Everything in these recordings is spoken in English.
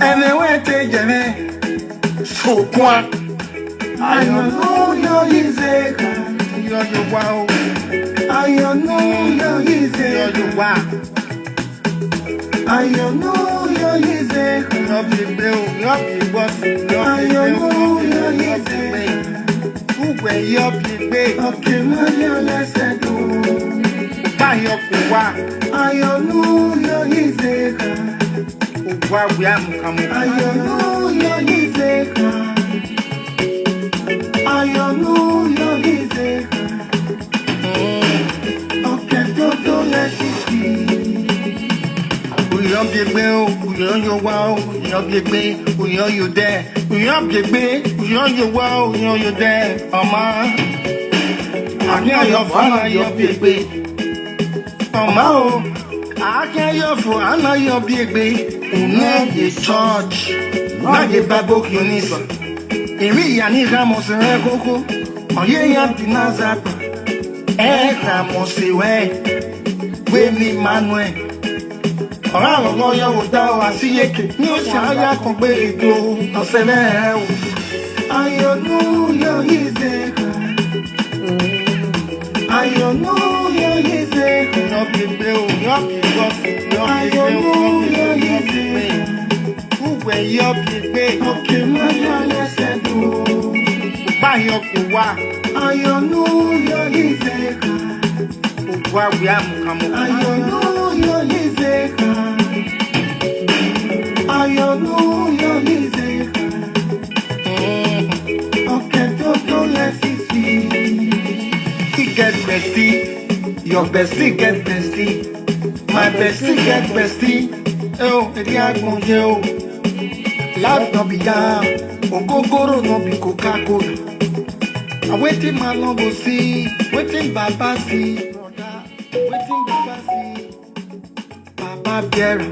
And then when they get me, so quoi? I know you're easy. You're your wow. I know you're easy. You're your wow. I know you're easy. You're the bill. You're the boss. I know you're easy. Who were you be? Okay, my let's do. I know you're easy. Why we am coming? I know you're easy. I know you're easy. Okay, don't let it be. We are big bill, we are your wow, we are big big, we are you there. We are big big, we are your wow, we are you there. Mama, I know your father, you're big big. Mama, I can't hear for I know you're big big. Una the church, na the Bible unison. Emi yani ramos rekoko, oye ya tinazapa. Ramos we ni Manuel. Ora lo yo da wa si yeke, ni o sha ya kon pe eto, o se le o. I know you're easy. I know you're easy. You're big bill, you're big boss. I know you're easy. Who were you big big? Okay, my let's do. Buy your kuwa. I know you're easy. Why we am coming? I know you're easy. I know you're easy. Okay, don't let it be. Get bestie, your bestie get bestie, my bestie get bestie. Oh, the art yo. Life no be down, Ogogoro no be Coca-Cola. I waiting my long go see, waiting Baba see, waiting Baba see. Baba Biera,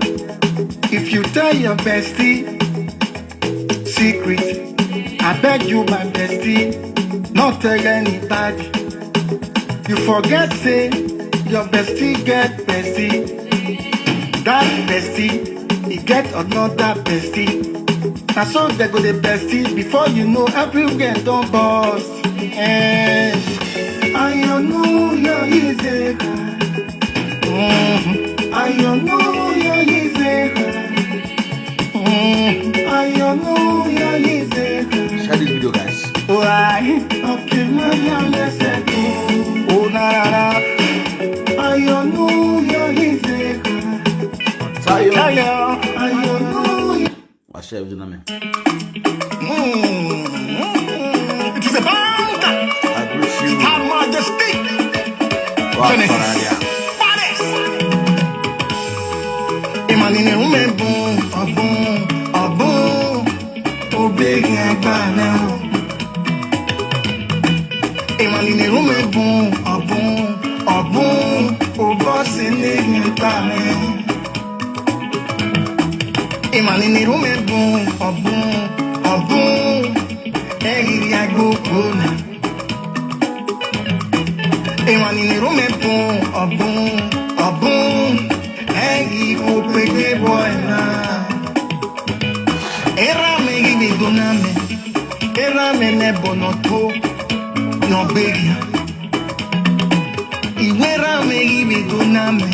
if you tell your bestie secret, I beg you my bestie, not tell anybody. You forget, say, your bestie get bestie. That bestie, he get another bestie. Now so they go the bestie, before you know, everywhere don't bust. And I know you're easy. I know you're easy. I know you're easy. Share this video, guys. Why? Okay, man, let's go. Oh, na. I know you're easy. I know. What's your name? It is a band. I bless you. Her Majesty. Genesis. Imanine umebun, abun, obegi agbana. Imanine umebun, abun, obosi ni agbana. Imanine umebun, abun, eri agbokona. Imanine umebun, abun, eri opeke boyna. Era me gibi doname, era me ne bonoto, no begia. Iwera me gibi doname,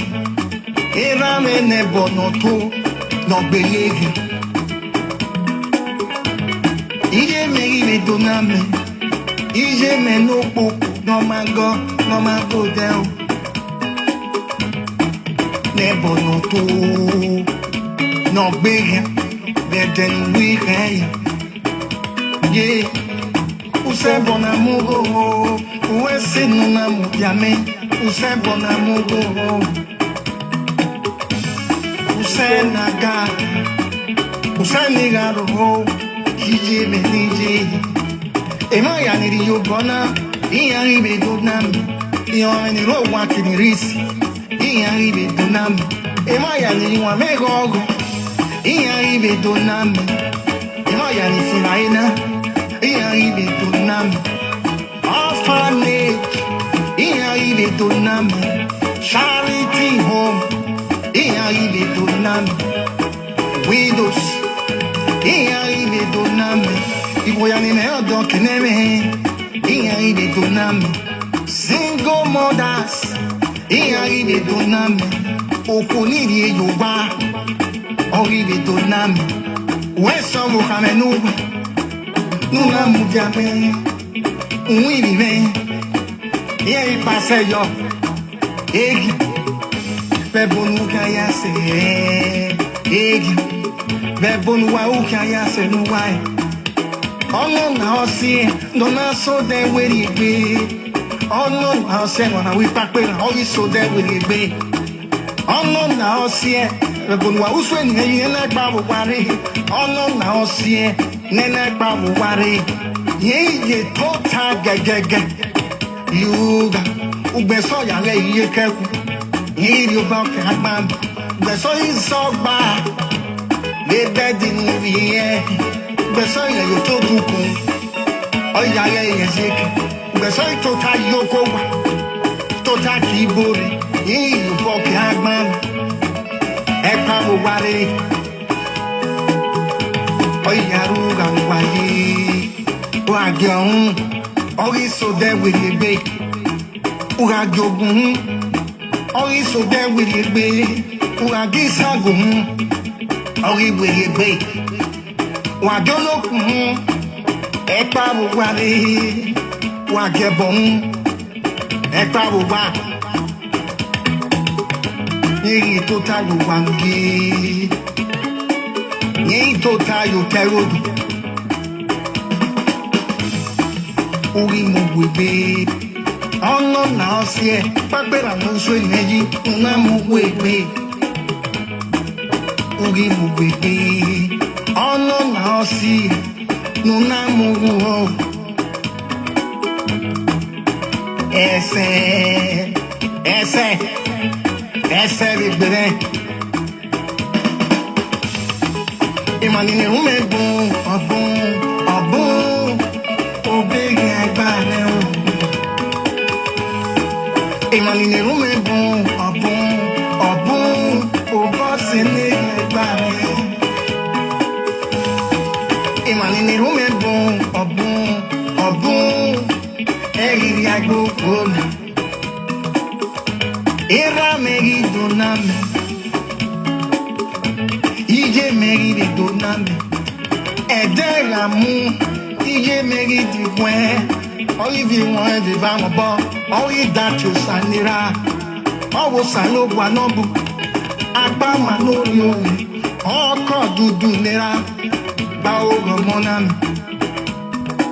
era me ne bonoto, no begia. Ije me gibi doname, ije me no popo, no mago down. Ne bonoto, no begia. Then we hey, yeah. Use bon amour, use non amour, yame. Use bon amour, use naga, use nigaro, ije me nije. Ema ya ni yo bona, iya ribe donam, iya ni ro wa kinirisi, iya ribe donam. Ema ya ni wa megogo. Iya ibe doname, ino ya ni sinaina. Iya ibe doname, orphanage. Iya ibe doname, charity home. Iya ibe doname, widows. arrive doname. Il voyait les meilleurs donc n'aimait. Il arrive doname. Single mothers. Il arrive doname. Au collier yoba. Arrive doname. Ouais, ça vous ramène nous. Nous n'avons jamais. Oui, vivez. Il passe yo. Egi. Fait bon nous kayase. Egi. Fait bon nous wa ou kayase nous wa. Oh na osi. Dona so de weri be. Oh na osi. Wana we pakpe na ori so de weri be. Oh na osi. Fait bon wa uswe ni na gba wo ware. Oh na osi. Nena gba wo ware. Ye tota gagagaga. Yuga. Ugbeso ya le iye keku. Yiri oba oke agban. Ugbeso isogba. Bebe di nuvi ye. Ugbeso ya yo to dukun. Oya le iye zeke. Ugbeso itota yoko wa. Tota kibore. Yiri oba oke agban. Epa mo ware. Oya ruga mwaye. Wage on. Ori so de wele Uragi ogun, ori so de wele Uragi sagun, ori wele Wadolokun, epa wale Wagebon, epa wa Yeri tota yo wangi Yeri tota yo terodu Uri mo webe Oh no, now see, Papera no sweet neji, Unamu webe, Ugi mubebe. Oh no, now see, Nunamu wo. Ese libere. Imanine umebon, abon, obege agbane. Imanine rume bon, au boss ne gbare. Imanine rume bon, eri agbo kona. Era meri doname. Ije meri doname. Ede l'amour, ije meri di buen. Olivier one de va mo bo. Oyi dacho sanira. Owo salo gwa nobu. Agba ma lori omi. Oko dudu nira. Ba ogo monami.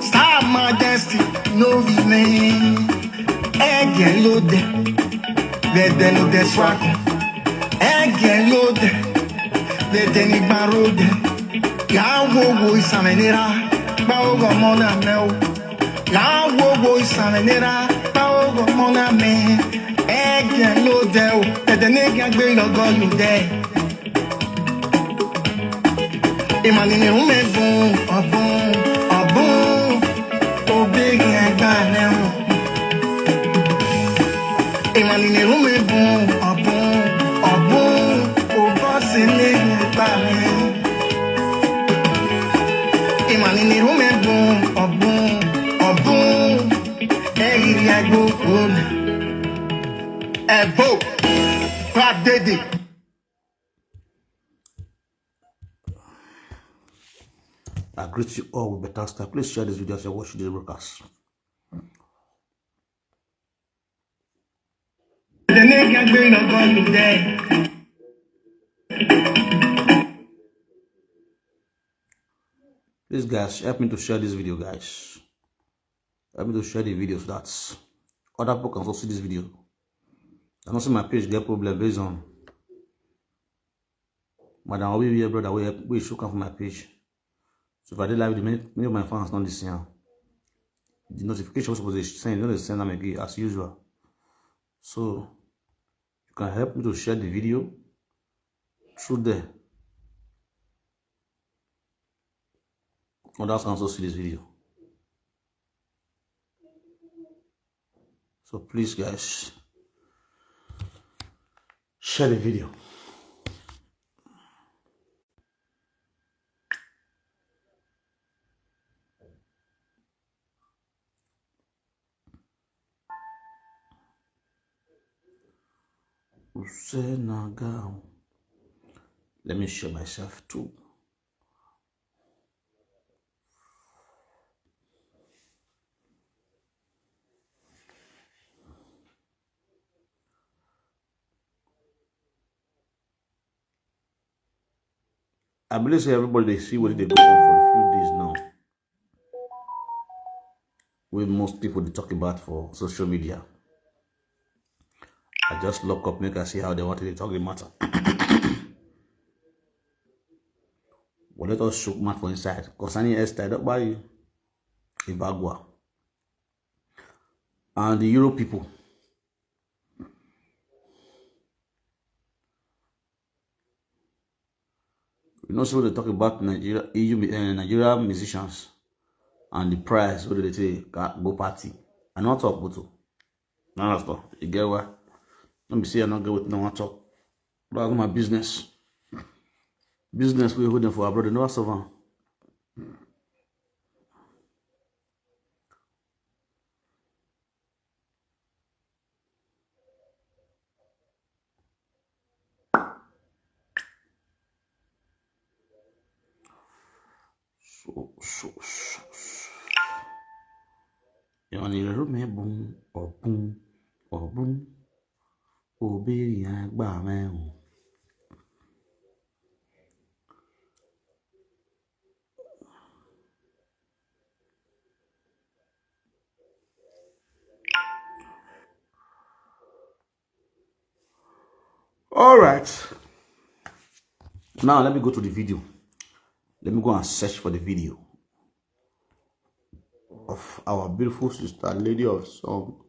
Star Majesty no remain. Ege lode. Vede lode swako. Ege lode. Vede ni barode. Ya wo isamenira. Ba ogo monami. La wo isamenira. Mon ami, egg loadel, the nigga will go you there. Imanine umebon, abon, obey and banner. Imanine umebon, abon, obasine banner. Imanine umebon, abon, egg go on. Ebo, Epa Eddie. I greet you all with better stuff. Please share this video as you watch this broadcast. Please guys, help me to share this video, guys. Help me to share the video so that other people can also see this video. I don't see my page get problem based on Madam Obi here, brother. We should come from my page. So if I did live video, many of my fans don't listen. The notification was supposed to send, don't send them again as usual. So you can help me to share the video through there. Others can also see this video. So please guys, share the video. Usenaga. Let me show myself too. I believe everybody they see what they go on for a few days now. Where most people they talk about for social media. I just look up, make I see how they want to talk the matter. Well, let us show math for inside. Concerning Esther, don't buy you Ibagua and the Euro people. You know, so they talk about Nigeria, Nigeria musicians and the price. What do they say? Go party. I not talk about it. No, that's not. You get what? Let me see. I not get with no one talk. That's my business. Business we're holding for our brother. No, that's over. So. You want to remember boom or boom or boom. Oh, baby, I buy man. All right. Now let me go to the video. Let me go and search for the video of our beautiful sister, Lady of Song.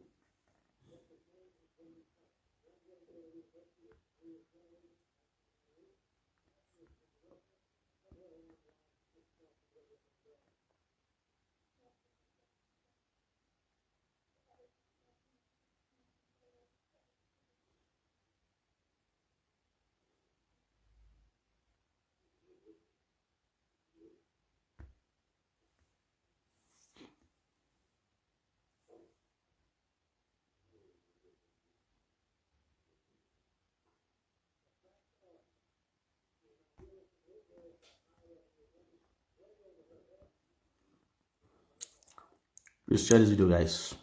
Please share this video, guys.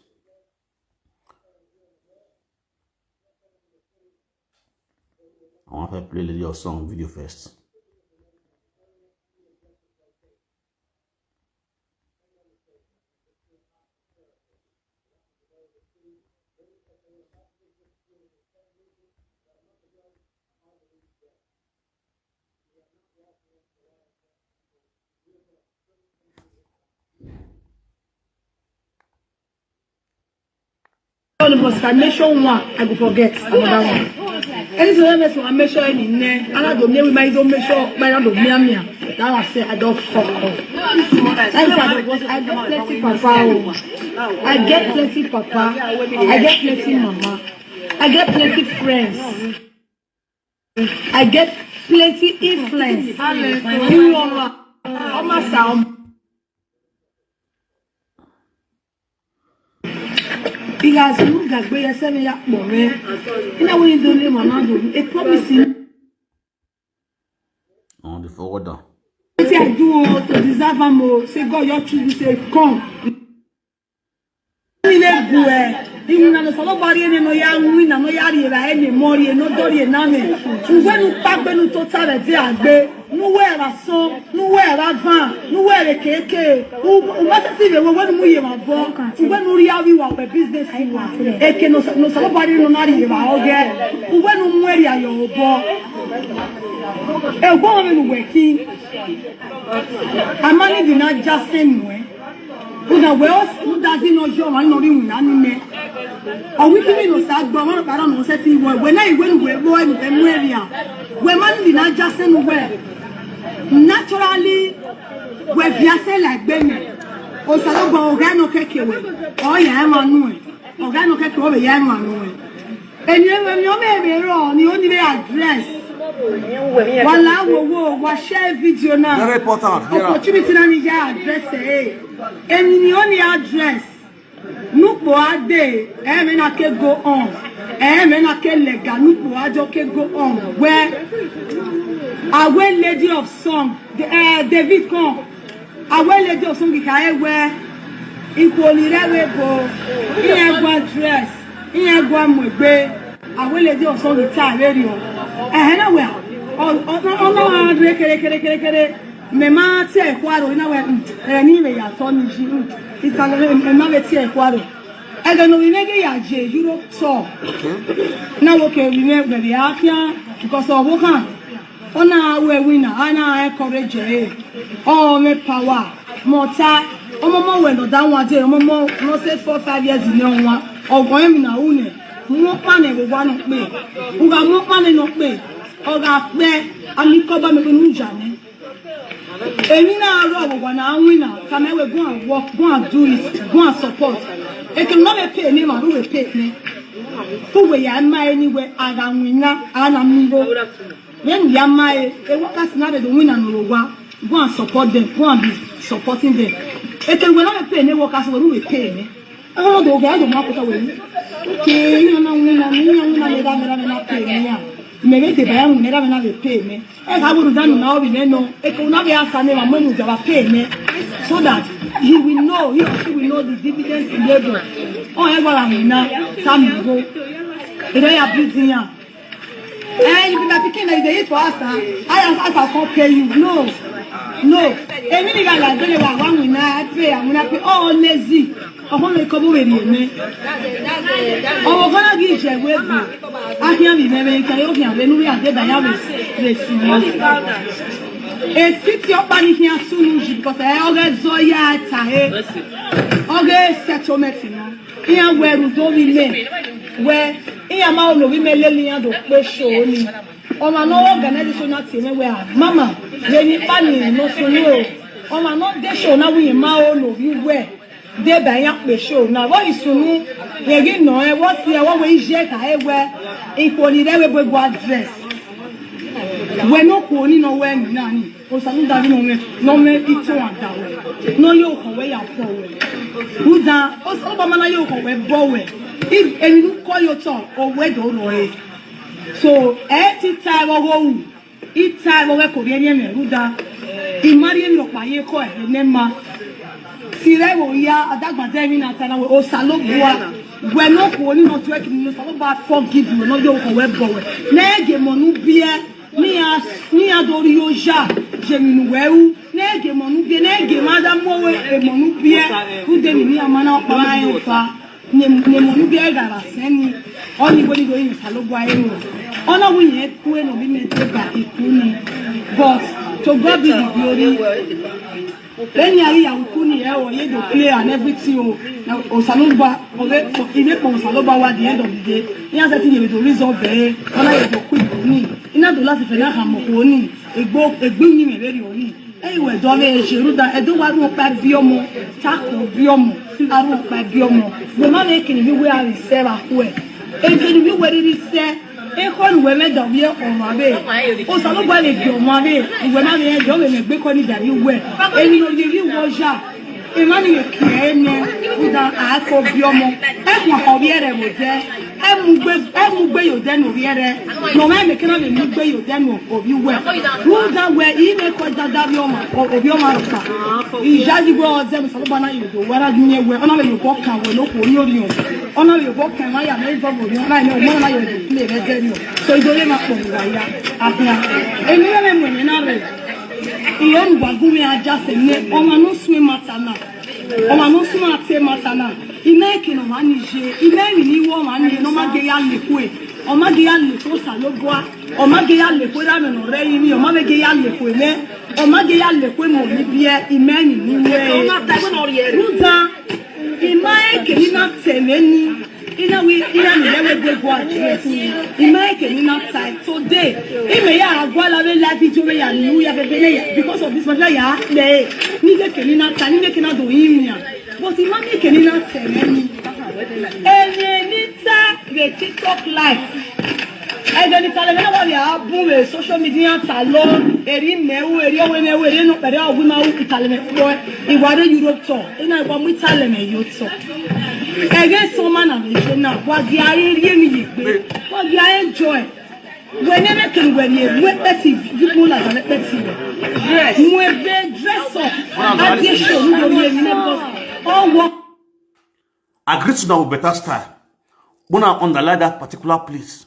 I want to play Lady of Song video first. I make sure one, I go forget another one. Anything I make sure in there, and I don't know, I don't make sure, but I don't know. That I say I don't fuck up. I get plenty papa. I get plenty papa. I get plenty mama. I get plenty friends. I get plenty influence. You are my sound. Because you got great as seven years more. You know when you don't live on a promising On the forward. I do to deserve more. Say God, your children say come. You know, somebody in no young win and no yari any more, no dory name. When you pack when you total a day, nowhere a song, nowhere a van, nowhere a cake. Who must see the one we have bought, when we are a business. It can no somebody no not even again. Who when you wear your ball. A woman working. A man did not just same way. Who doesn't know your man or you? Are we giving us that? But I don't know. When I went where boy, when man did not just say well, naturally, where Biase like Benny, or Salaba Organo Keke, or Yaman, Organo Keke over Yaman. And you may be wrong, you only address. While I will share video now. Very important. Opportunity to address and the only address. Look for a day, and I can go on. And mena ke legalupo ajo ke go on where Awe lady of song David come Awe lady of song ikaye where ipolirewe bo iye gwa dress iye gwa mwegbe Awe lady of song ita radio na we ona kere mema ti ekwaro ina we ni we ya to ni ji itale mema we ti ekwaro I don't know, we make a Europe tour. Now, okay, we make the Afia because of Wokan. On our winner, I encourage oh, me power, more time. Oh, Mama, when the down one day, Mama, no say 4 5 years in young one, or going in a wound. More money with one of me. Who got more money not me. Or got there, and you cover me with Nujane. Emina rob when I winner, come away, go and walk, go and do it, go and support. It can not pay me, who will pay me. Who will I my anywhere? I am winner, and I'm go. When we are my, they want us not the winner no go and support them, go and be supporting them. It can not pay me, work as who will pay me. I don't know, I don't know away. Okay, you know, winner, never pay me. Maybe the bank never pay me. And I would have done now, we know, it could not be asked and never money to pay me. So that he will know, he or she will know the dividends in labor. Oh, everyone now, some go. They are breathing here. And if you are picking like they eat for us, I can't pay you. No. Every guy like they are one winner, I pay, I'm going to pay. Oh, lazy. I'm going to come with me. Oh, we're going to give you a way. I can't be very careful. When we are there, I have a e sit your body here soon because I always saw ya tahe. Okay, settlement no. Here where we do we make where here ma no we make lelian do pe show ni. O ma no organizational team where mama we ni pani no so no. O ma no dey show na we ma o no we where dey ba yan pe show na what is sunu we gi no e what here what we je ka e where ipoli re we go address. We no ko ni no we na ni. O sanu da ni no me ito anda we no yo ko we ya po we uda o so ba mana yo ko we bo we if enu call your turn o we do no e so ti time o go it time o we ko bi eni me uda I mari mi o pa ye ko e ne ma si re wo ya adagba de mi na ta na we o salo bua we no ko ni no to e ki no so ba forgive you no yo ko we bo we na ge mo nu bie ni adori oja jeminu wewu nege monu de nege madam mowe e monu bie ude ni amana opama e fa ne monu bie gara seni oni boni go yin salobo aye wo ona wunye ku e no bi me te ba ikuni but to God be the glory. Then you are kuni e o ye go play and everything o saloba o ile po saloba wa the end of the day ni ase ti ye do resolve e ona ye go quick ni ina do láti fe na ha mo ko ni egbo ni me very oni e we do le seru da e do wa ru pa bi omo ta ko bi omo aru pa bi omo we ma le kini bi we are serve ku e kini bi we ri se e ko ni we me do bi o ma be o saloba le bi o ma be we ma me do we me gbe ko ni dari we e ni no le ri wo ja Emmanuel Kiene, uda ako biomo. Ekwa obiere mo je. Emugbe yo den obiere. No me me kena le mugbe yo den obi we. Uda we ime ko dada bioma obioma roka. Ijaji go ozem so bana yo do wara dunye we. Ona le yo ko kan we no ko ni ori o. Ona le yo ko kan ma ya me zo bo ni na ni o mo na yo do play re je ni. So idole ma ko wa ya. Abia. Emi me mo ni na re. Iyon bagumi ajase ne omanu swe matana omanu swe ate matana ina ekino manije ina ni wo mani no mage ya lekwe o mage ya lekwe salogwa o mage ya lekwe ra no re yi ni o mage ya lekwe le o mage ya lekwe mo ni bie imeni ni we ruza imaike ni na temeni ina ni lewe de go address imaike ni na time today ime ya agwa la be life jowe ya nu ya bebe because of this matter ya le ni le ke ni na time ni ke na do yin but imani ke ni na temeni ni ta the TikTok live I don't tell them about ya boom social media salon eri mewu eri owe mewu eri no pere owu ma u italeme boy iware Europe tour ina iwa mu italeme yo tour Again, so man, I'm now. What the I really what the I enjoy. Whenever can when you let's see people like let's see. When they dress up, I get show all work. I greet you now with better style. When I underline that particular place.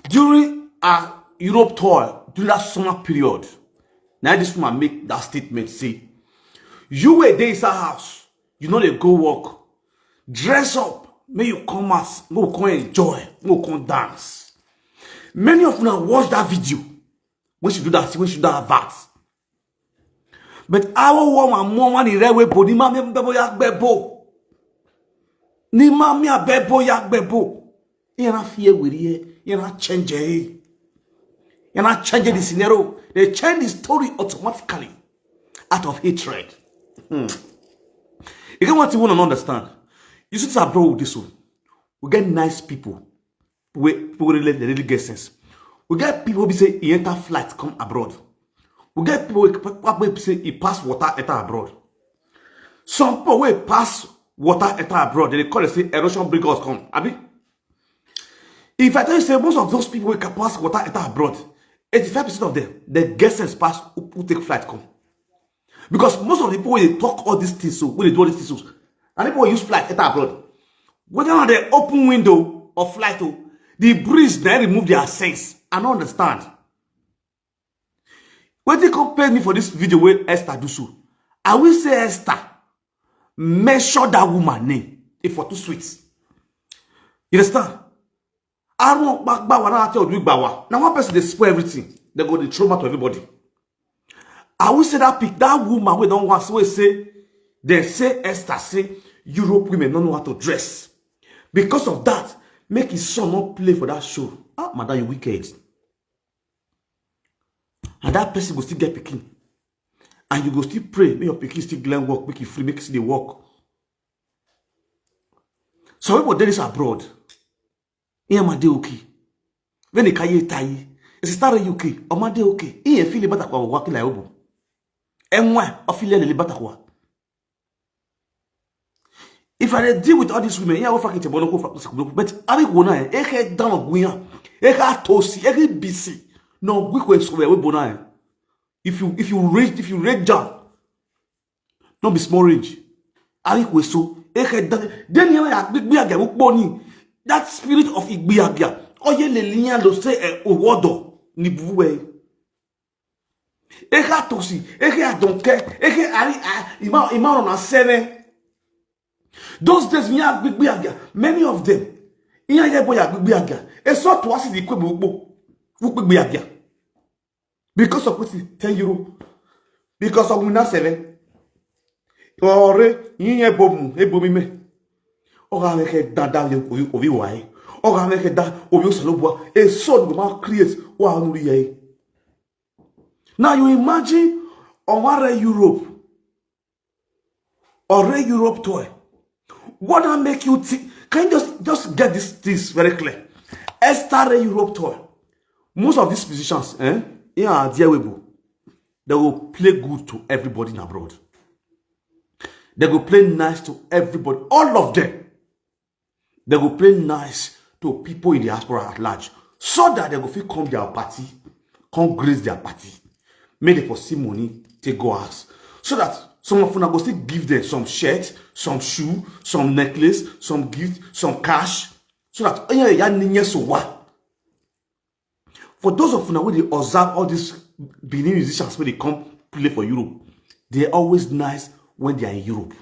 During our Europe tour, during that summer period, now this woman make that statement, say, you were there in our house, you know they go work, dress up, may you come out, may you come enjoy, may you come dance. Many of you now watch that video. When she do that, when she do that VAT. But our woman, mama, ni rewe bo, ni mami bebo yak bebo. Ni mami a bebo yak bebo. You not fear with you, you not change it. You not change the scenario. They change the story automatically out of hatred. You get what you want to understand? You see, abroad with this one. We get nice people. We really get sense. We get people who say he enter flight come abroad. We get people who say he pass water enter abroad. Some people who pass water enter abroad, they call it say erosion breakers come. Abi? If I tell you say most of those people who can pass water enter abroad, 85% of them, the get sense pass who take flight come. Because most of the people when they talk all these things, so when they do all these things, and people use flight enter abroad. Whether on the open window of flight, the breeze then remove their sense. I don't understand. When they compare me for this video where Esther do so, I will say Esther measure that woman name if for too sweet. You understand? I don't back when I tell you now one person they spoil everything. They go the trauma to everybody. I will say that pick that woman we don't want to say they say Esther say Europe women don't know how to dress. Because of that, make his son not play for that show. Ah, madam, you wicked. And that person will still get picking. And you go still pray, make your picking still learn work, make it free, make it still work. So people do this abroad. Iye ma de okay. When they kaye tayi, it's start UK. O ma de okay. Iye feel bata kwa work like obo. Enwa o feel le bata kwa. If I deal with all these women, yeah, fucking but I think one eye, eke down guya, eke tosi, eke busy. No, we go somewhere we bona. If you rage down, don't be small range. I think we so eke then you ya gbiaga we boni. That spirit of igbiaga. Oye le linya lo say owodo ni buwe. Eke tosi, eke adonke, eke ari ima on sene. Those days, many of them, because of what 10 euro, because of Muna 7, or you bom, a bomime, or I make a dada of you, or I make a da of your salobo, a son will create one. Now you imagine or Europe or a Europe toy. What will make you think? Can you just get this very clear? Esther Europe tour. Most of these musicians, they will play good to everybody in abroad. They will play nice to everybody. All of them. They will play nice to people in the diaspora at large. So that they will feel come their party, come grace their party. Make them for see money, take go out. So that some of them go still give them some shirt, some shoe, some necklace, some gift, some cash. So that for those of you when they observe all these Benin musicians when they come play for Europe, they're always nice when they are in Europe.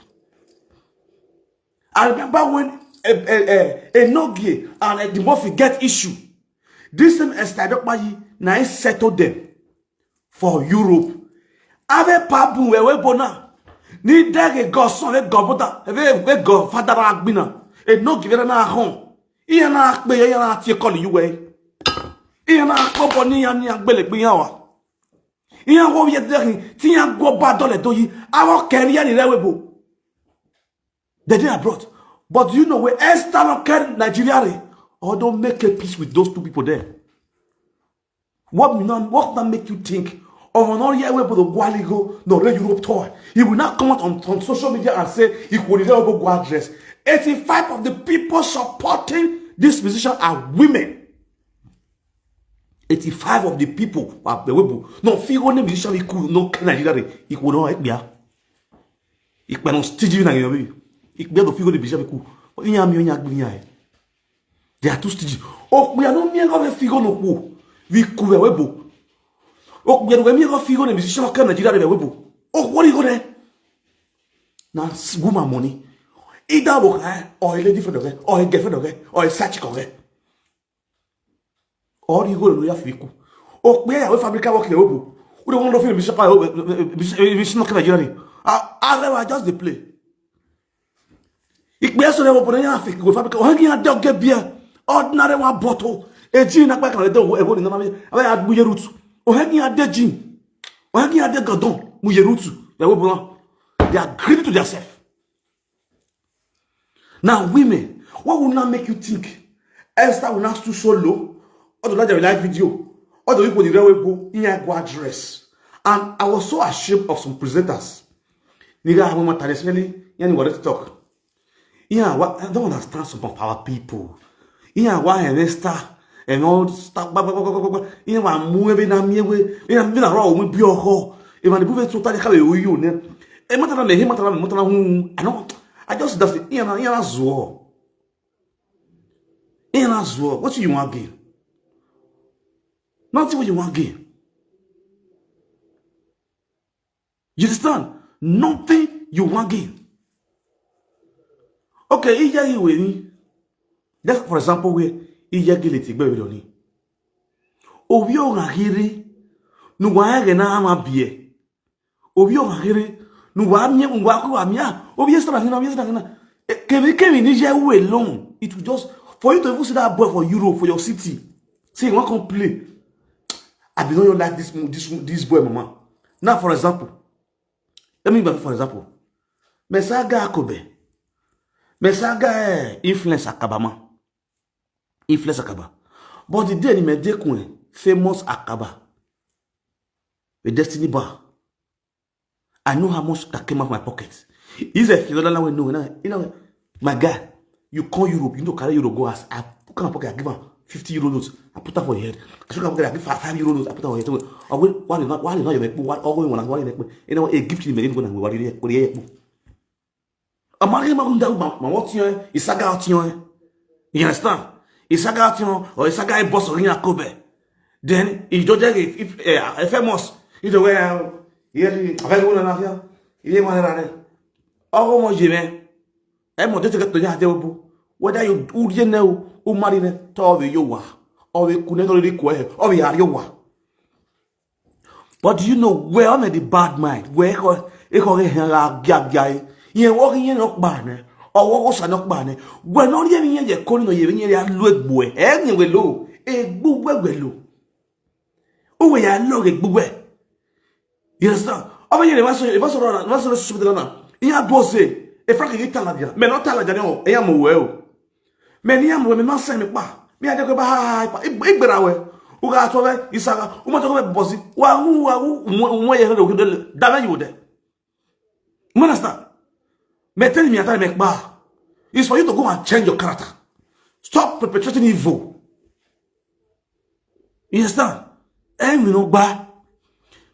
I remember when a Nogie and the Murphy get issue. This same Esther now settled them for Europe. Ave pabu wewe bona. Ni dege go son le go bota. We go father agbina. E no give na hon. Iye na akpe ye na tie call you we. Iye na kobo ni ya ni agbele gbe yan wa. Iye wo ye de ti yan go ba dole to yi. Awo career ni rewe bo. They did abroad. But do you know where Esther no care Nigeria or don't make a peace with those two people there? What not make you think Or not here where the Gualigo, no Red Europe toy. He will not come out on social media and say he would never go address. 85 of the people supporting this musician are women. 85 of the people are the webo. No, figure the musician he could no Nigeria. He could not help me. He cannot stage in a way. He be able to figure the musician he could. They are too stingy. Oh, we are not mere of a figure no who. We could be webo. Oh, we are mere figure the musician can Nigeria webo. Oh, what are you going to? Now, woman money. Either work or a lady for the or a girlfriend or a search correct. Or you go to your fiku. Oh, we are a fabrica work the obu. We don't want to feel Mr. Nigeria. I just the play. Ik ben zo de open en afik go fabrica. Hoe ging dat get beer? Ordinary one bottle. E gin na pa kan de wo e wo ni na ma. Aba ya buye root. O he ging dat gin. O he ging dat godon. Mu ye root. They are greedy to themselves. Now, women, what will not make you think Esther will not stoop so low, or to like the live video, or the people in the railway go in a dress? And I was so ashamed of some presenters. Nigga, I want to really, you want to talk. Yeah, what I don't understand some of our people. Yeah, why and Esther and all stuff. Yeah, I'm moving on me way. Yeah, I'm being around with your hole. If I'm moving to tell you, I know. I just does it. What do you want again? Nothing what you want again. You understand? Nothing you want again. Okay, just for example, where Obio Hiri, no wire na ama bie. Obio Hiri. No amia unwaku amia. Obviously, came in Niger way alone. It will just for you to even see that boy for Europe for your city. Say you want to play. I be know you like this boy, mama. Now, for example, let me for example. Mesaga Akobe. Mesaga influence Akabama. Influence Akaba. But the day he made famous Akaba. The Destiny Bar. I know how much that came out of my pocket. He's a $1 no. You know, my guy, you call Europe, you know, carry Euro go as I put my pocket, I give her 50 euro notes, I put her for your head. I should have give her 5 euro notes, I put her for your head. I will, why not you make what all going on, you know, a gift you made when I'm worried. A man, my what you is a guy, you understand? It's a guy, or it's a guy boss or in a Kobe. Then, if you don't if a famous, you know, where. Avec une affaire, il est malade. Oh, moi, j'y vais. Et mon Dieu, tu as dit au bout. Whether you know, ou marine, t'as vu yo wa. Or we couldn't already quay, or we are yo wa. But do you know where I'm the bad mind? Where it can get guy. You walking in knock barne, or what was a knock barne. When not even your calling or even your look boy, and you low, a boo well. Oh, we are low, a boo. You understand? Oh, mais il va se souder là. Il a bossé. Et Franck, il est à la dia. Mais non, à la dia, il y a mon ouais. Mais il y a mon ouais, mais non, c'est pas. Mais il y a des gars, il brawe. Ou gars, toi, il s'arrête. Ou moi, tu vas bosser. Ou moi, il y a des dans you there. You understand? Mais tell me, attends, mec, bah. It's for you to go and change your character. Stop perpetrating evil. You understand? And you know, bah.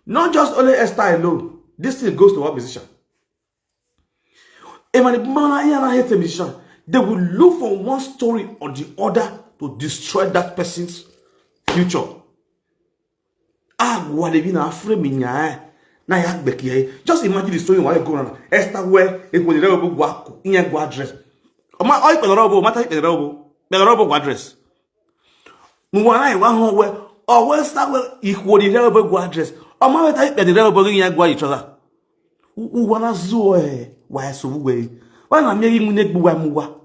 Not just only Esther alone. This thing goes to our musician. And when the man hate a musician, they will look for one story or the other to destroy that person's future. Just imagine the story while you go on. Esther where it will go in your address. I address. Or where Esther where equal go address. I'm not type that the rebel each other. Who wanna zoe? Why so way? Why not making Munebuamua?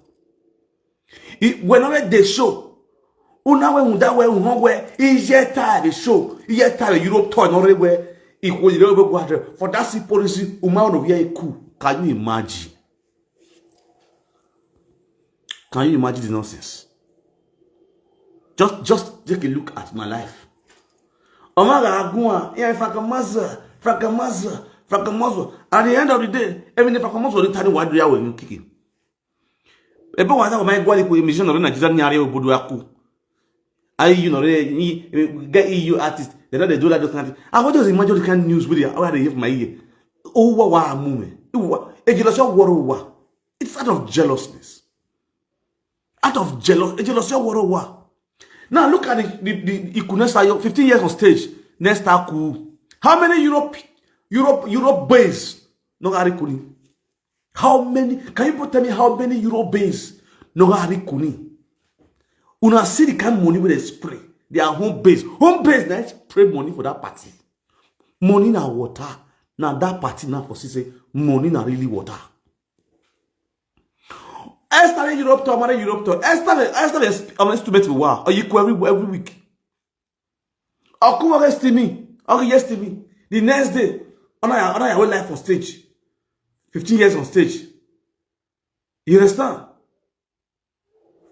Whenever they show, Una that way, where is yet tired the show, yet tired Europe toy, not everywhere equal the rebel quadra. For that's the policy, Umano of Yay coup. Can you imagine? Can you imagine the nonsense? Just take a look at my life. Omaga Agua, yeah, Fracamaza. At the end of the day, every day Fracamaza will return what we are when you kick him. Ebe wata my God, we mission of Nigeria Nyari Obuduaku. You know, get EU artists, they know they do that. I want to imagine the kind of news with you. I have my ear. Oh, what movement. It's out of jealousness. Out of jealousy. Now look at the Ikunesa, 15 years on stage. Next Aku. How many Europe based? No Kuni. How many? Can you tell me how many Europe based? No Kuni. Una see the kind of money where they spray. They are home based. Home based, now spray money for that party. Money na water. Now that party now for say money na really water. Esther Europe to Esther is estimate wow. Or you every week. Or come against me. Or yes to me. The next day, on your whole life on stage. 15 years on stage. You understand?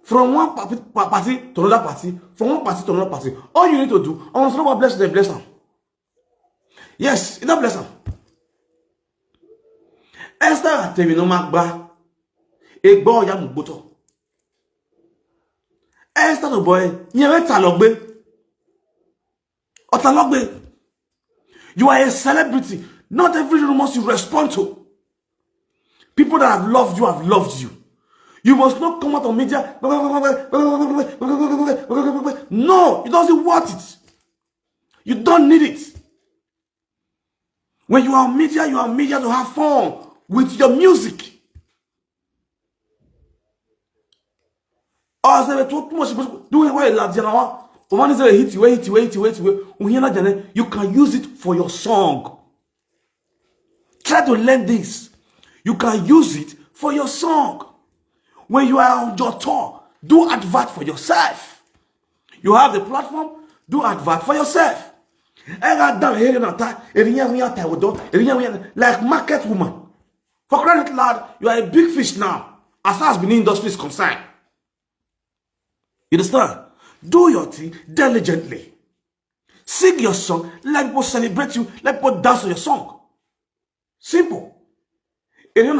From one party to another party, from one party to another party. All you need to do, I want to know about bless them. Yes, it's not bless them. Esther tell no magba. Egbo ya muboto. Esther the boy, you talogbe. Otalogbe. You are a celebrity. Not every rumor you respond to. People that have loved you. You must not come out on media. No, it doesn't want it. You don't need it. When you are on media to have fun with your music. Oh, I too much. Do it. You can use it for your song. Try to learn this. You can use it for your song. When you are on your tour, do advert for yourself. You have the platform, do advert for yourself. Like market woman. For credit lad, you are a big fish now, as far as the industry is concerned. You understand? Do your thing diligently. Sing your song, let people celebrate you, let people dance to your song. Simple. Hold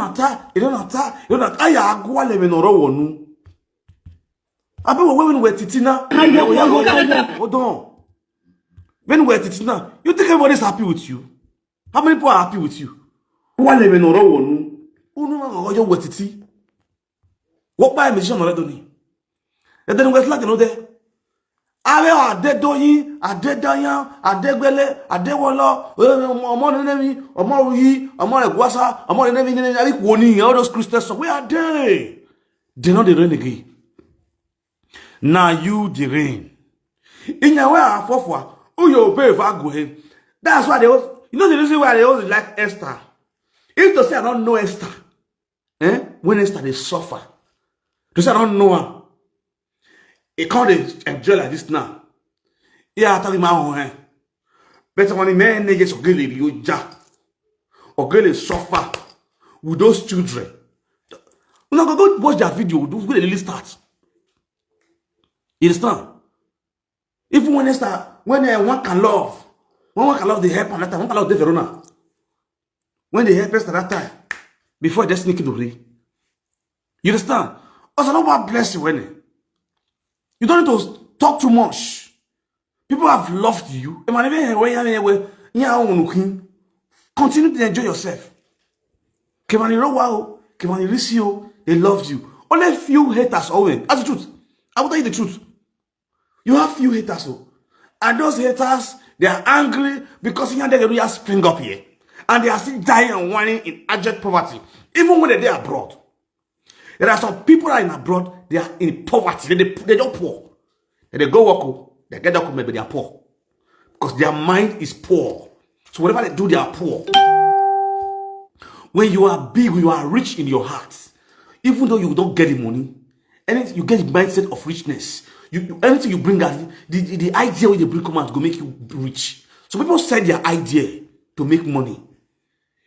on. When we're titina, you think everybody's happy with you? How many people are happy with you? What by a musician already? And then we're like another. I dead doing, I dead Dayan, I dead Belle, I dead Walla, among enemy, among ye, among a guasa, among enemy, warning all those Christians. Where are they? They're not the rain again. Now you the rain. In your way, I for who you obey if I go ahead. That's why they was, you know the reason why they always like Esther. If to say I don't know Esther, when Esther they suffer, to say I don't know her. It can't enjoy like this now. Yeah, I tell you my own. Better when the man gets a girl, you jack. Or girl suffer with those children. You know, go watch that video. Do good really start. You understand? Even when they start, when one can love the help and that time, one can love the Verona. When they help us at that time, before they sneak in the ring. You understand? Also, nobody bless you when you don't need to talk too much. People have loved you. Continue to enjoy yourself. They loved you. Only few haters always. That's the truth. I will tell you the truth. You have few haters. And those haters, they are angry because they really spring up here. And they are still dying and whining in abject poverty. Even when they're abroad. There are some people that are in abroad, they are in poverty. They're not poor. They go work, they get up, maybe they are poor. Because their mind is poor. So whatever they do, they are poor. When you are big, when you are rich in your heart, even though you don't get the money, anything, you get the mindset of richness. Anything you bring out, the idea when you bring come out go make you rich. So people send their idea to make money.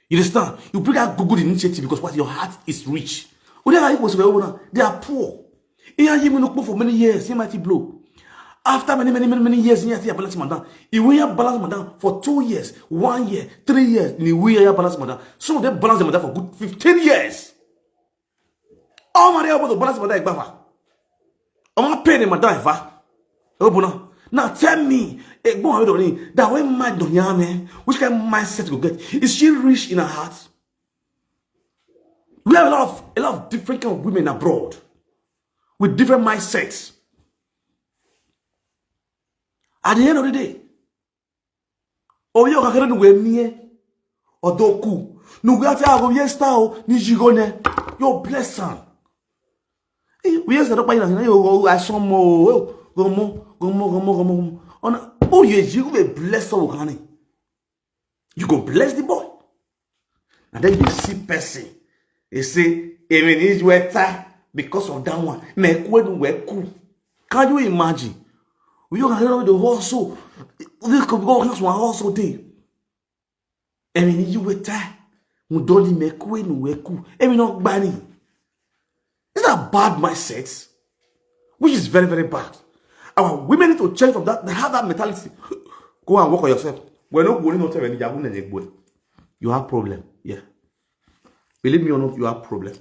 You understand? You bring out good initiative because what your heart is rich. They are poor. For many years, he might blow. After many years, you balance madam. You will balance madam for 2 years, 1 year, 3 years. You will balance madam. Some of them balance the madam for good 15 years. All my able to balance madam ekbafa. I'm not paying madam ever. Now tell me, that way my donya, which kind of mindset you get? Is she rich in her heart? We have a lot of different kind of women abroad with different mindsets. At the end of the day, you can't do me or doku. No, we have to go yestao ni jigone. You're blessed. We have to go by I saw more. Go. Oh, you will bless the honey. You go bless the boy. And then you see person. They say, even is wetter because of that one. Make when we cool. Can you imagine? We don't have the hustle. This could go on one hustle day. Even is wetter. We don't make when we cool. Even not banny. Is that bad mindset? Which is very, very bad. Our women need to change from that. They have that mentality. Go and work on yourself. We're not going to tell any. You have problem. Yeah. Believe me or not, you have problem.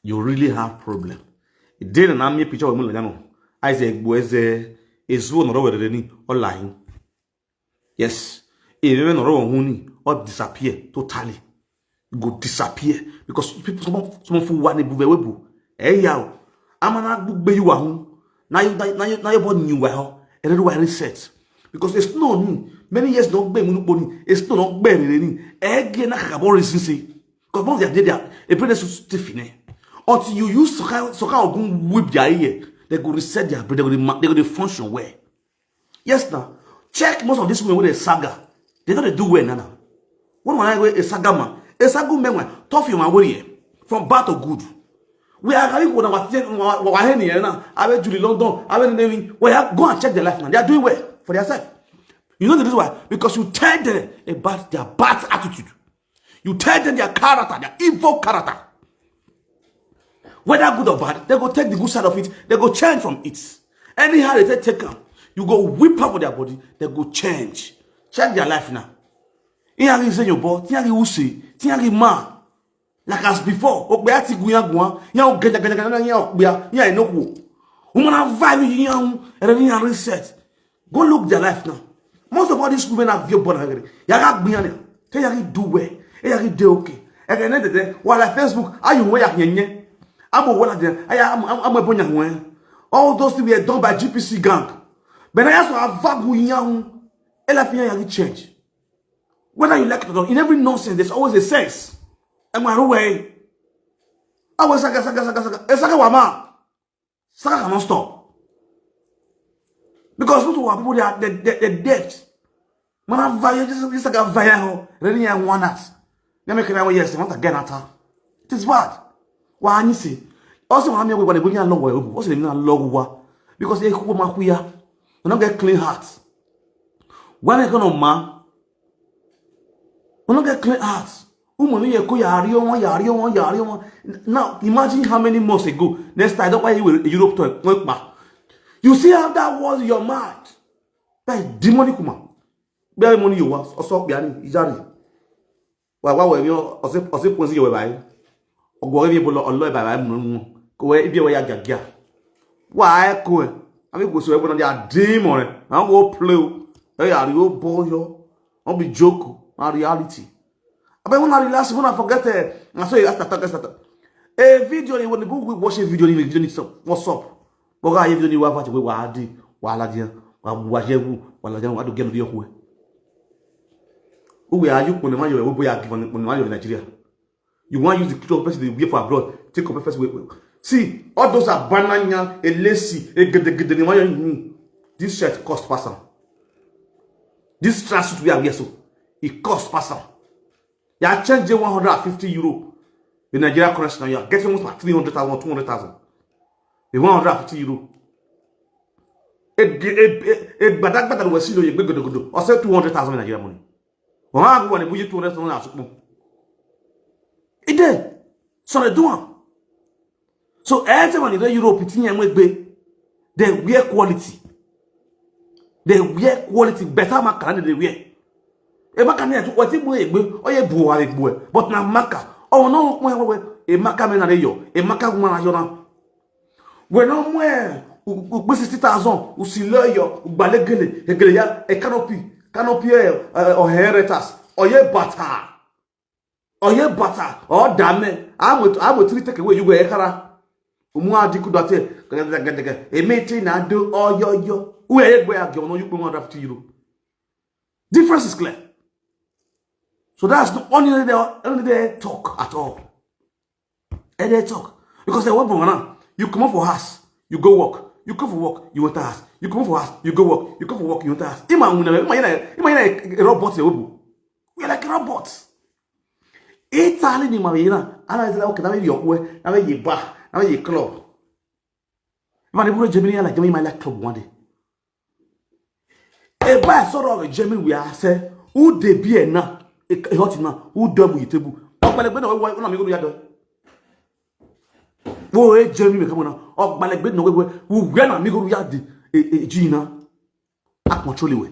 You really have problem. It didn't have me a picture of Mulano. I say, was a zone over the or lying. Yes. Even or or disappear totally. Go disappear because people some fool want to be. Hey, yo. I'm not book be you now you born new well and then why reset because it's no many years don't be money it's not be again na kakabo reason say because most of them a pretty stiffine until you use so kind of whip their ear they go reset their brain they go function well. Yes now check most of these women with a saga they don't do well now. One when I go a saga man tough you man from bad to good. We are going to I went to London. I went to go and check their life now. They are doing well for themselves. You know the reason why? Because you tell them about their bad attitude. You tell them their character, their evil character. Whether good or bad, they go take the good side of it. They go change from it. Anyhow they take them, you go whip up with their body. They go change. Check their life now. Here is your boy. Here is Usi. Here is man. Like as before, okbeati guyan ya ganya ya okbea ya enoku. Woman have vibe and reset. Go look their life now. Most of all these women have your born already. Ya ga gbiyan te ya do well. E ya dey okay. E ga net dey while Facebook ayu we ya yenye. Amo wala dey am ebonya ho. All those things were done by GPC gang. But I also have vagu yan e la fiyan ya change. Whether you like it or not, in every nonsense there's always a sense. I'm away. I was saga. Saga wama. Saga cannot stop. Because most of people are the dead. Man, I via just like a via ready and one at. Let me clear yes, not again at her. It is bad. Why you see? Also, I'm here with the long way. What's the name of log? Because they come up here. We don't get clean hearts. When they come on, man, we don't get clean hearts. Now imagine how many months ago next time why you were Europe to work back. You see how that was your mind. That is demonic man. Very money you was also behind Ijari. Why were you also posing your way? Or go away below on by go away if you were gagia. Why go? I mean, go so everyone are demon. I'll go play. Hey, are you boy? I'll be joke. Reality. But when I relax, when I forget I say Esther. A video you want to go watch a video need what's up? Go guy video you watch we wadi wala dia wa wajewu wala dia wa do get video ko. Who are you when man you boy give on man in Nigeria? You want to use the culture of person to be for abroad. Take up first way. See, all those are banana, a lacy, a gede. This shirt cost person. This tracksuit we have here so it cost person. You are changing 150 euro in Nigeria currency now. You are getting almost like 300,000 or 200,000. The 150 euro. A badak that was seen you go or say 200,000 in Nigeria money. Well, I go and buy 200,000. It did. So they do. So everyone in Europe it's in way. They wear quality. They wear quality better maka than they wear. E maka ni what you egbe oye bu wa egbe but na maka oh no we e maka me na le yo e maka guma na yo na we no mo ugbe 60,000 usile yo ugbalegele egele ya e canopy o inheritors oye bata o dame amo three take away you go ekara umu adiku dote e meti na do oyoyo we egbe ya gyo no you pay 150 euro. Difference is clear. So that's the only they talk at all. And they talk. Because they work for you come up for house, you go work. You come for work, you want to ask. You come for house, you go work. You come for work, you want to ask. Imagine a robot. We're like robots. Italy ni mawina. Ana is like okay, now you work, now you bar, now you club. If I never Germany like Germany, my like club one day. A buy sort of a Germany we are say who they be na. E hot na who double you table ogbalegbe na we na mi go ya do wo e jemi me kamo na ogbalegbe na we na mi go ya di ji na a control we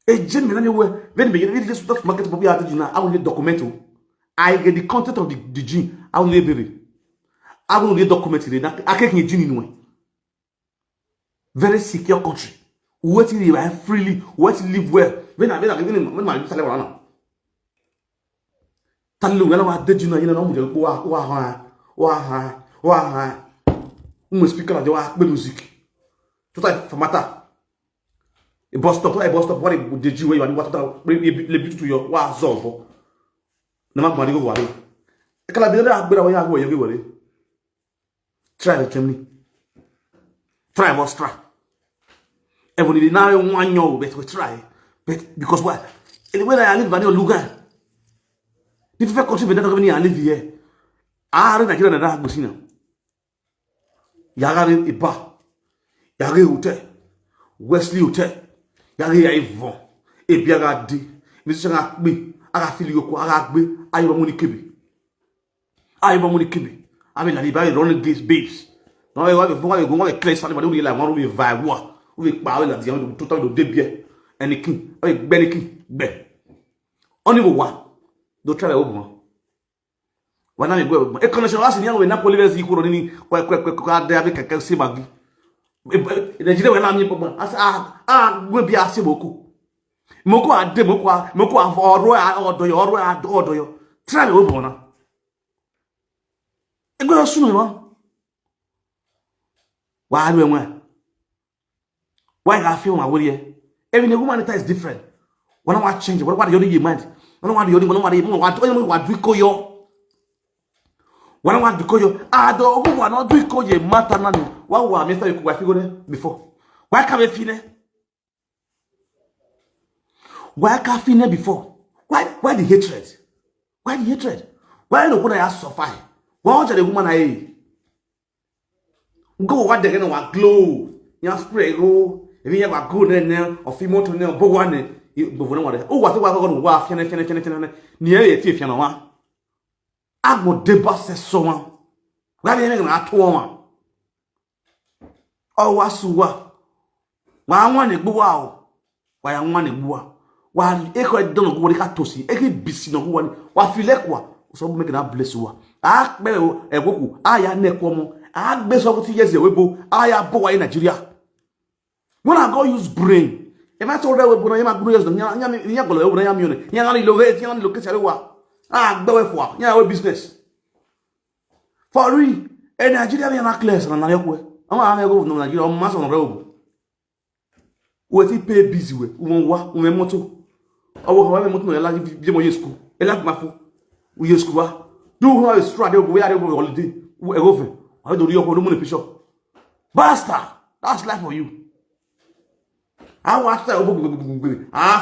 e jemi na ni we when be just stock market people ya ji na I will document I get the content of the gene I will library I will document it na akeke gene ni we very secure country. What to live freely, what to live well. When my tell now. Tell you when I did you know speaker of the music. To type for matter. A bus stop, what did you want what to your was solve? No matter go worry. I can't be there, you worry. Try the chimney. Try was try. Everybody now one year, but we try. But because what? Anyway, I live in Lugan. If you country, we don't have live here. I don't know that I'm going. Yagari Epa, Yagari Hotel, Wesley Hotel, Yagari Avon, Epa Eddie, Mr. Akbi, Arafilio, Aragbi, I am monicalobolobo. I am monicalobolobo. I mean, I live running these babes. Now I go to place somebody who like one with vibe. We parle là disant tout temps de débier un équipe avec belle équipe ben on y va do travail au bon wana me go e connection là c'est bien we Napoli versi ko ni quoi de avec quelqu'un c'est magi et dire wana mi papa we bien assez beaucoup moko ade moko oro odoyo travail au bon na e go sunu mo wa we mo why I feel my way here? Every woman is different. When I want to change it, what do you mind? When I want to do koyo. When I want to koyo, I don't want to do koyo matter none. Why was Mr. Yuku before? Why can't we finish? Why can't finish before? Why the hatred? Why the hatred? Why the woman I suffer? Why the woman I go what they're gonna glow? You spray go. If you have a good name or female to know, but one, oh, what I got to waft, near it if you know one. I would debust someone. Why are you at one? Oh, what's what? Why I want to go out? Why I want to go out? Why I don't go to see, I can be seen on one. What feel like what? So make that bless you. I bell a woku, I am neck woman. I best of 2 years ago, I am boy in Nigeria. When I go use brain, if I told her when I am going to the business. For real, and Nigeria are not clear. I'm go to Nigeria on mass on road. What he pay busy with, moto. I will have a motor like school. I like my food. We use school. Do how is straight over holiday. We're over. I do your money picture. Basta! That's life for you. I watched that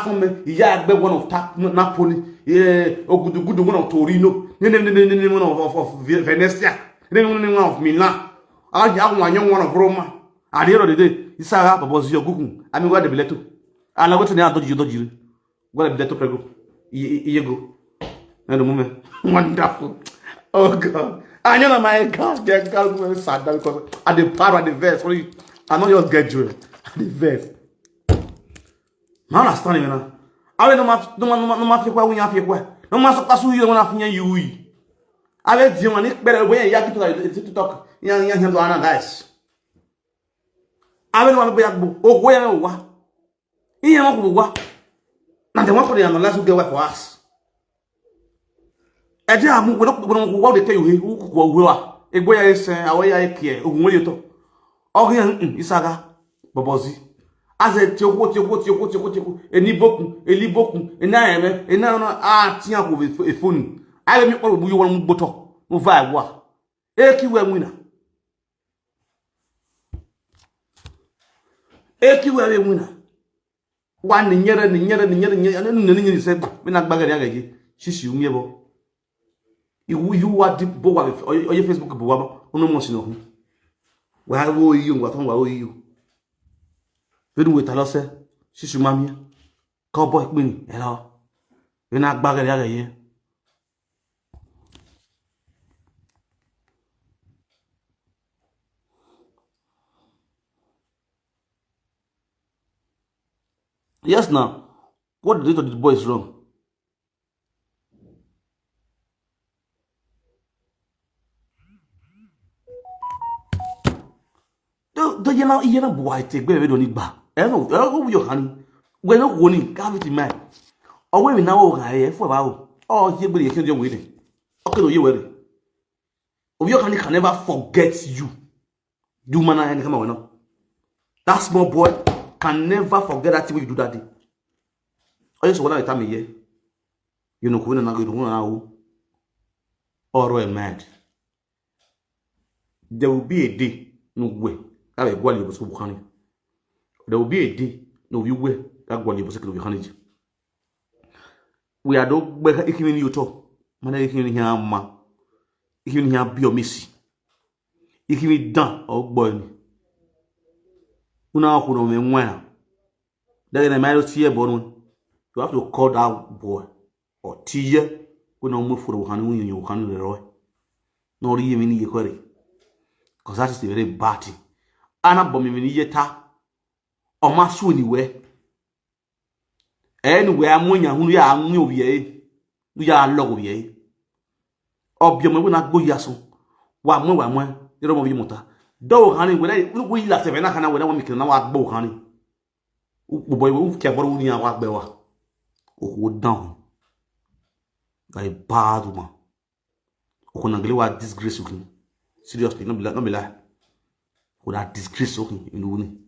from me. Yeah, one of Napoli. Yeah, oh, good one of Torino. One of Venezia. One of Milan. I have one young one of Roma. At the end of the day, it's a was your cooking. I mean, what the biletto. I love to know you. What a biletto prego. You go. And the moment. Wonderful. Oh, God. I know my God, get God sad because at the part of the verse, sorry, I not just get joy. At the verse. I understand you now. I no ma fi kwa wunya fi kwa. No ma so kasu yi na funya yi. I let you man better when ya to talk. Yan do ana guys. I will want be agbo. O go ya wa. Iyan mo ko wa. Na the one for the last who get work for us. Eje amu we no what they tell you who go wa. Egbo ya isen awo ya ekie ogun we to. O yan isaga bobozi. As a tioku eni boku eli boku ena eme ena no tia ko e phone. I let me all you want boto. Mo vibe wa. Eki we wina. Eki we wina. One nyere ni se me na gbagari agaji shishi umiebo you are deep bo wa o ye Facebook bo wa ono mo sino hu wa wo yi ngwa ton wa wo yi vedu we talo se shishi mami ko boy pe ni e lo me na gbagari agaji yes now what did the boys wrong? Do you know boy take baby don't need ba. No you honey. We no warning cavity man. Or when we now for about oh here be you waiting. Okay, no you worry. Of your honey can never forget you. You man and come on now. That small boy can never forget that thing you do that day. Oh yes, what I tell me here. You know when I go to now. Or mad. There will be a day. No way. There will be a day. No you way. That one you was we are dog even you talk. Man, even here ma. Even here be your missy. Even done or boy. Una who don't mean then I might see a bone. You have to call that boy or tear when I move for the honey in your honey roy. Not even your query. Because that is the very bad thing. Anna bombing yeta or mass anywhere. Anywhere I'm when you are new ye. You are log ye. Obium will not go yasso. One more, you don't know motor. Though, honey, when we last have enough, when I want to know what bow, honey. Boy, we can't borrow near what bewa. Oh, down. Like bad woman. Oh, what disgrace looking. Seriously, no be lie. Would that disgrace looking in the woman.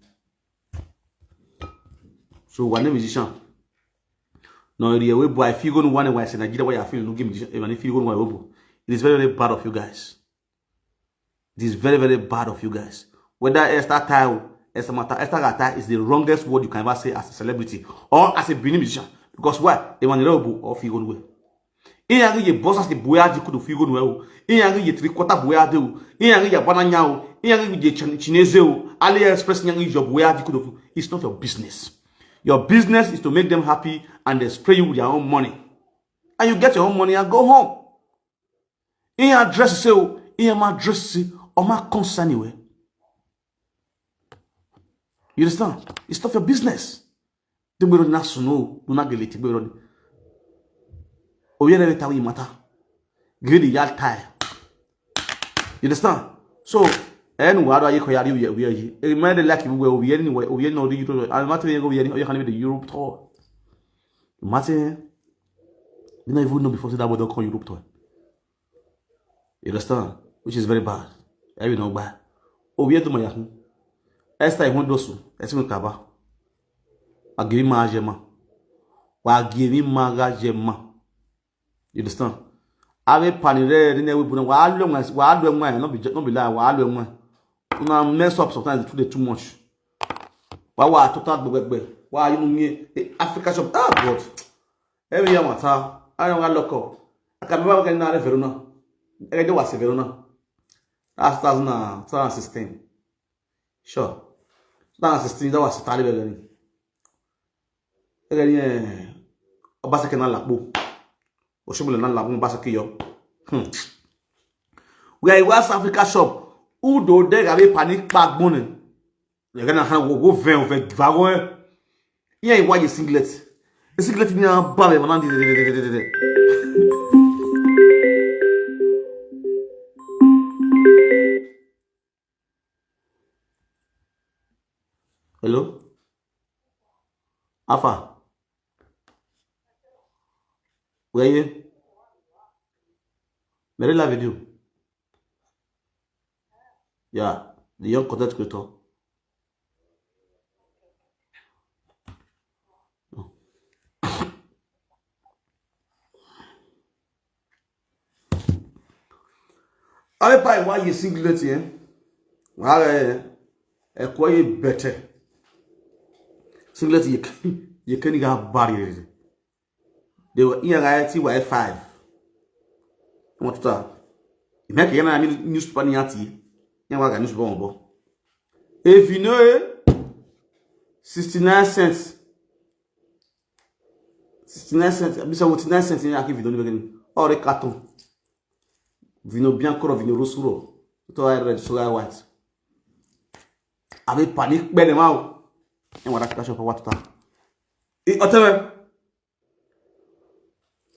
So, one musician. No, the way boy, if you go to one way, and I get away, I feel no give me, even if you go to my it is very, very bad of you guys. It is very, very bad of you guys. Whether Esther Tile, Esther Gata is the wrongest word you can ever say as a celebrity or as a Benin musician. Because why? They want to know or feel good way. In a ye boss as the boyard could feel good well. In a ye 3/4 boyard, in a ye banana, in a ye Chinese, Ali expressing your boyard could have. It's not your business. Your business is to make them happy and they spray you with your own money. And you get your own money and go home. In your dress, in my dress, or my concern anyway. You understand? It's not your business. The world not know, do not get it. Oh, you never tell you matter. Give the yard tie. You understand? So, and what are you call you? Remember, like we were anyway, we know the Europe. I'm not going to go the Europe tour. Martin, you never know before that would call Europe tour. You understand? Which is very bad. Every know bad. Oh, we are doing my Esther, I want those. Let's go cover. I give him my gema. I give him my gema. You understand? I will panire. Then we put on wild long as wild long man. Not be lie. Wild long man. You know, mess up sometimes. Too much. Why total bugbe? Why you me Africa shop? Ah God. Every year matter. I don't got lock up. I can remember getting out of Verona. I do was Verona. That's 2016. Sure. 2016 that was Taliban again. Again, Obasake na lakbo. Oshobole na lakbo Obasake yo. We are West Africa shop. Où do de gabe panique pas bonne. Les gars na go 20 vagon. Il y a une singlet. Le singlet il y a un bas maintenant. Hello? Alpha? Where are you? Mary la video. Yeah, the young content creator. I buy why you singlet here. Well, quoi you better. Singlet you can't get barrier. They were in reality were 5. What that? You make a newspaper niati. You want a newspaper. If you know 69 cents. 69 cents. I be 79 cents in your video. Don't even. Or a carton. Vino bianco, vino rossuro. To I red, so I white. Avec panique, ben mal. Et on va cacher pour voir tout ça. Et attends.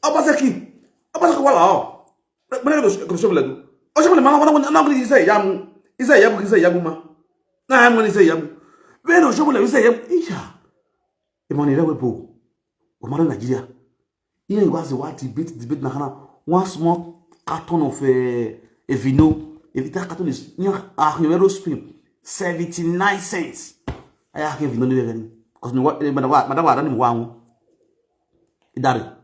Ah bah c'est qui? Ah bah c'est quoi là? Mais le chef là. Oh je me demande on dit ça yamu. Isa yamu ma. Na mo ni ça yamu. Mais le chef là isa yamu. Iya. E mo ni lewe po. O mo na Nigeria. Here was the what debate na kana. One small carton of a vino. If that carton is near a numero spin 79 cents. I have vino ni because no what madam ara ni mo wa won. Idare.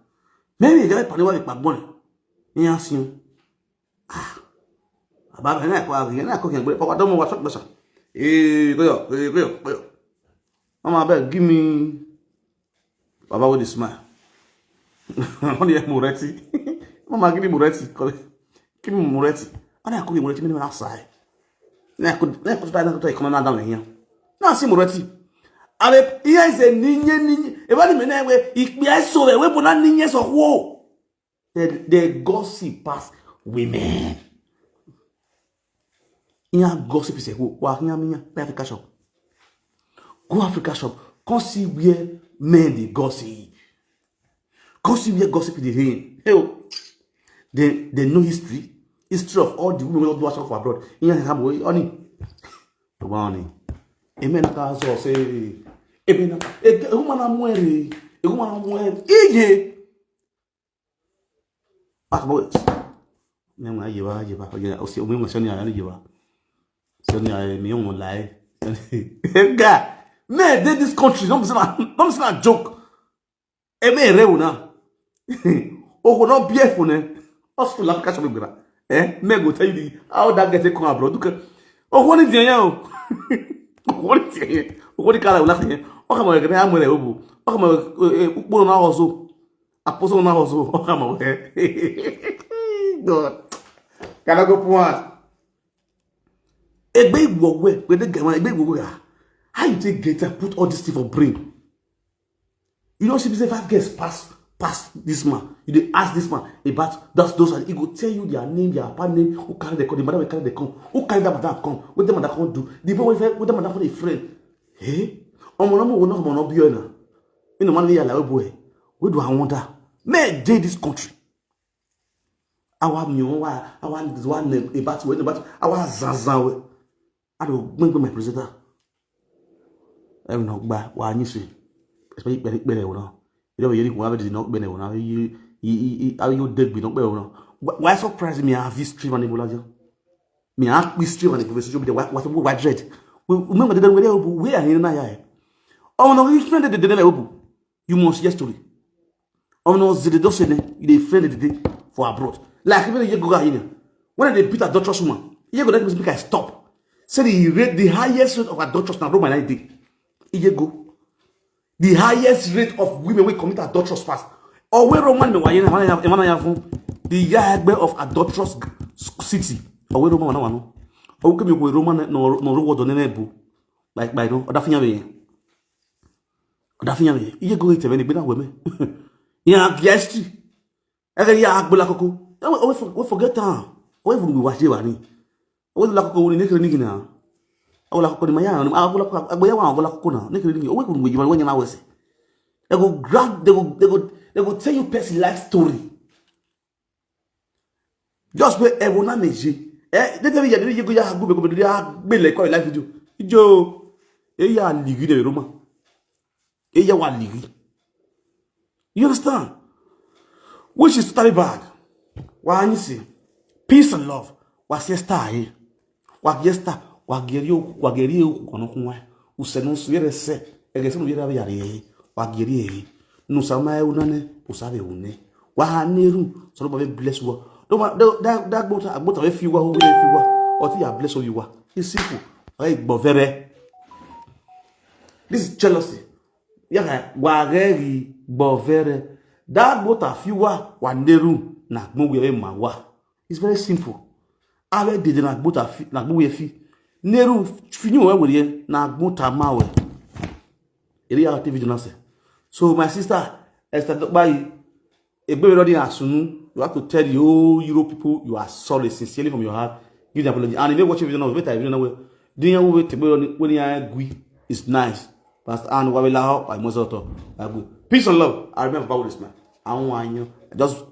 Maybe you pariwo avec pagbon. Ni ancien. Ah. Aba na ko ken gbe papa don mo wa so gbesa. Go. Mama abeg give me Baba with the smile. Only Muretti. Mama give me Muretti. Give me Muretti. And I could be Muretti when outside. I could try to come down here. Now see Muretti. Ale here is a ninja. Everybody may know where if me I saw the weapon and ninjas of war. The gossip past women. Here gossip is a who. Wa here me Africa shop. Go Africa shop. Come see where men they gossip. Come see where gossip is the rain. Hey, they know history of all the women who do work for abroad. Here have we only. One. Amen. Kazo say. Amen. Woman amwere. Woman amwere. Ije. Akbo. Nema yiba. O se o me soni ya ni yiba. Soni ya mi on lie. Guy. Men dey this country. Don't say na joke. Eme rewu na. O ko no be for ne. Hospital Africa shop gbera. Men go tell you how that get come abroad. O ko ni diyan o. O ko ni kala o la kan. O ka mo gbe amure obu. O ka mo ukporo na ozo. Aposo na ozo. O ka mo God. Can I go point? Egbe igbowe, we dey get egbe igbowe. How you take get and put all this thing for brain? You know, she say 5 girls pass this man. You dey ask this man about those and he go tell you their name, their papa name, who carry the come, the madam will carry the come, who carry that madam come, what the madam come do, the boy with the madam for a friend. Hey, omo we no be na. You know man we like boy. We do I wonder. Men dey this country. Our mio, our this one about our zanzan. I don't remember my presenter. I will not buy what you say. Especially better now. You know, you have it not better now. You dead be not better now. Why surprise me? I have history on the Bolajo. Me have history on the conversation with the what dread. Remember the way we are here now. Oh no, you friend the you must history. Oh no, the dossier you friend the day for abroad. Like even you go here. When they beat a doctor's woman, you go let me speak. I stop. Say the highest rate of adulterous now Roman ID. Go. The highest rate of women will commit adulterous past. Or where Roman the yard of adulterous city. Or where Roman one. Or come with Roman no road on the like by no other thing. Other thing. You go to any better women. Yeah, yes. Every year, we forget time. Why would we watch you? I would like to go in Nicky now. I will have my own. I will have a way around Nicky. Why would we when I was? They will grab, they will tell you personal life story. Just where everyone knows you. They tell you go have good be like life video. Joe, ya ligi de Roma. Ya wa ligi. You understand? Which is totally bad. Why you see? Peace and love. Was Esther here? Wa Esther, wa gerio kono kunwa. Usenu suere se. Egeso yera yare. Wa gerie. No sama e unane, usabe une. Wa neru, so no bless you. That boat of a few who or you are blessed or you are. It's simple. Right, bovere. This is jealousy. Yeah, wageri bovere. That boat of few one neru na muwe mawa. It's very simple. I did na boat of na muwe fi. Neru finu we na gmuta mawe. Area activity na se. So my sister Esther by a baby already asunu. You have to tell the whole Euro people you are sorry sincerely from your heart. Give the apology. And if you watch a video now, wait a video now. Do you know when you agree? It's nice. Pastor and Wabila, I must also. Peace and love. I remember about this man. I want you. Just